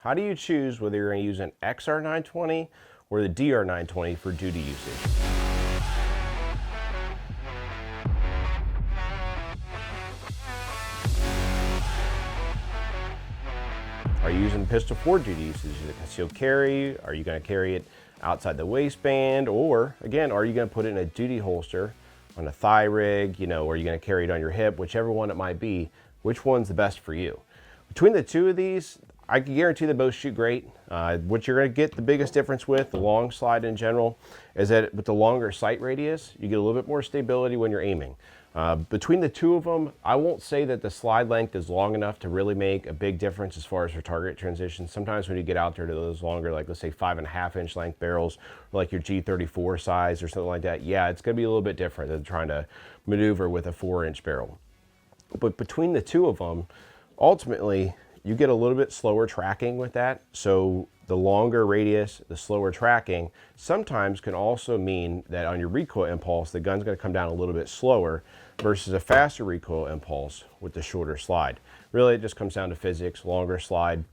How do you choose whether you're going to use an XR920 or the DR920 for duty usage? Are you using pistol for duty usage? Is it concealed carry? Are you going to carry it outside the waistband? Or, again, are you going to put it in a duty holster on a thigh rig, or are you going to carry it on your hip? Whichever one it might be, which one's the best for you? Between the two of these, I can guarantee they both shoot great. What you're going to get the biggest difference with, the long slide in general, is that with the longer sight radius, you get a little bit more stability when you're aiming. Between the two of them, I won't say that the slide length is long enough to really make a big difference as far as your target transition. Sometimes when you get out there to those longer, like let's say 5.5 inch length barrels, or like your G34 size or something like that, yeah, it's going to be a little bit different than trying to maneuver with a 4-inch barrel. But between the two of them, ultimately, you get a little bit slower tracking with that. So the longer radius, the slower tracking, sometimes can also mean that on your recoil impulse, the gun's going to come down a little bit slower versus a faster recoil impulse with the shorter slide. Really, it just comes down to physics: longer slide,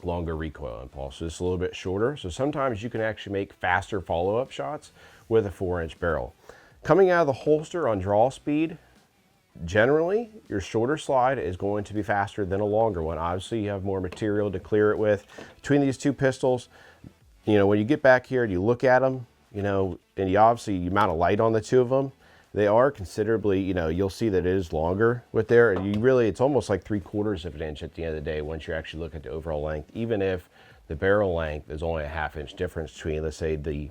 longer recoil impulse. So it's a little bit shorter. So sometimes you can actually make faster follow-up shots with a 4-inch barrel. Coming out of the holster on draw speed, generally, your shorter slide is going to be faster than a longer one. Obviously, you have more material to clear it with. Between these two pistols, when you get back here and you look at them, and you obviously you mount a light on the two of them, they are considerably, you'll see that it is longer with there. And it's almost like 3/4 of an inch at the end of the day once you actually look at the overall length, even if the barrel length is only a 1/2 inch difference between, let's say, the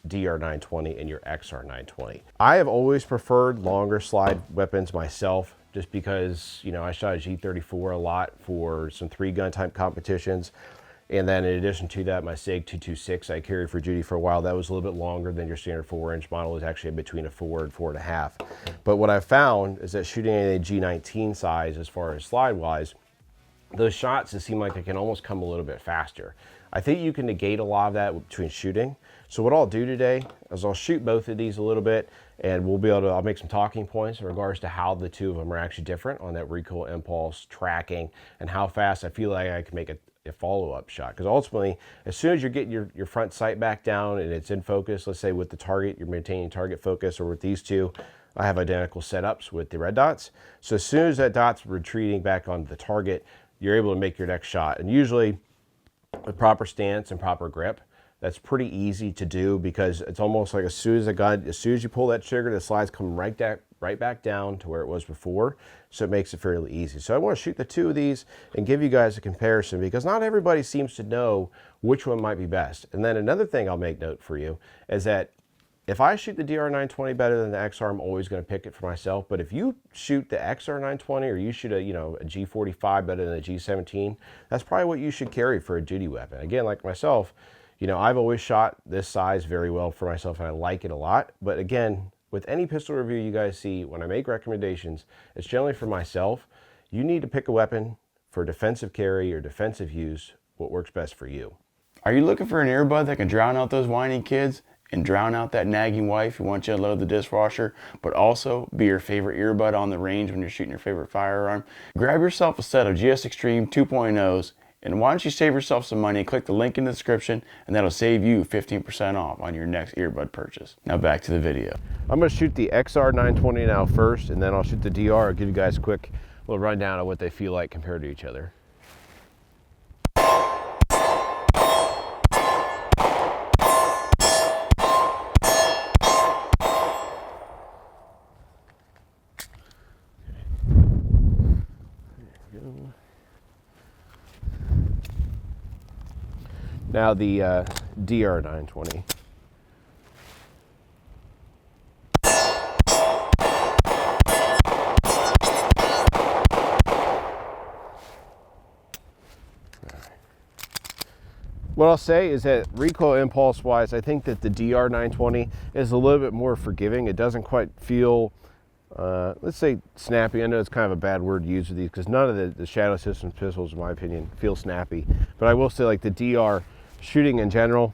DR920 and your XR920. I have always preferred longer slide weapons myself, just because, I shot a G34 a lot for some 3-gun type competitions. And then in addition to that, my SIG 226 I carried for duty for a while. That was a little bit longer than your standard 4-inch model. It was actually between a 4 and 4.5. But what I've found is that shooting a G19 size, as far as slide wise, those shots, it seem like they can almost come a little bit faster. I think you can negate a lot of that between shooting. So what I'll do today is I'll shoot both of these a little bit, and I'll make some talking points in regards to how the two of them are actually different on that recoil impulse tracking and how fast I feel like I can make a follow-up shot. Because ultimately, as soon as you're getting your front sight back down and it's in focus, let's say with the target, you're maintaining target focus, or with these two, I have identical setups with the red dots. So as soon as that dot's retreating back onto the target, you're able to make your next shot. And usually, with proper stance and proper grip, that's pretty easy to do, because it's almost like as soon as you pull that trigger, the slides come right back down to where it was before. So it makes it fairly easy. So I want to shoot the two of these and give you guys a comparison, because not everybody seems to know which one might be best. And then another thing I'll make note for you is that if I shoot the DR920 better than the XR, I'm always going to pick it for myself. But if you shoot the XR920, or you shoot a G45 better than a G17, that's probably what you should carry for a duty weapon. Again, like myself, I've always shot this size very well for myself, and I like it a lot. But again, with any pistol review you guys see, when I make recommendations, it's generally for myself. You need to pick a weapon for defensive carry or defensive use, what works best for you. Are you looking for an earbud that can drown out those whiny kids and drown out that nagging wife who wants you to load the dishwasher, but also be your favorite earbud on the range when you're shooting your favorite firearm? Grab yourself a set of GS Extreme 2.0s, and why don't you save yourself some money? Click the link in the description, and that'll save you 15% off on your next earbud purchase. Now back to the video. I'm going to shoot the XR920 now first, and then I'll shoot the DR. I'll give you guys a quick little rundown of what they feel like compared to each other. Now the DR920. What I'll say is that recoil impulse wise, I think that the DR920 is a little bit more forgiving. It doesn't quite feel, let's say, snappy. I know it's kind of a bad word to use with these, because none of the Shadow Systems pistols, in my opinion, feel snappy. But I will say, like, the DR shooting in general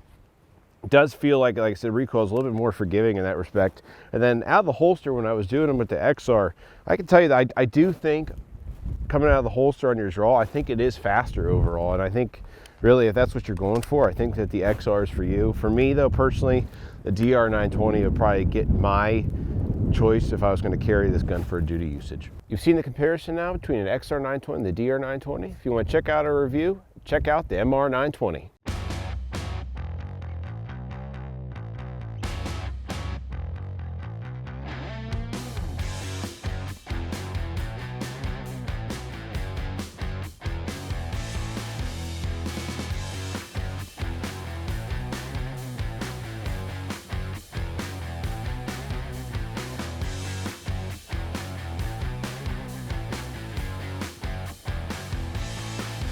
does feel like I said, recoil is a little bit more forgiving in that respect. And then out of the holster, when I was doing them with the XR, I can tell you that I do think coming out of the holster on your draw, I think it is faster overall. And I think Really, if that's what you're going for, I think that the XR is for you. For me though, personally, the DR920 would probably get my choice if I was going to carry this gun for duty usage. You've seen the comparison now between an XR920 and the DR920. If you want to check out our review, check out the MR920.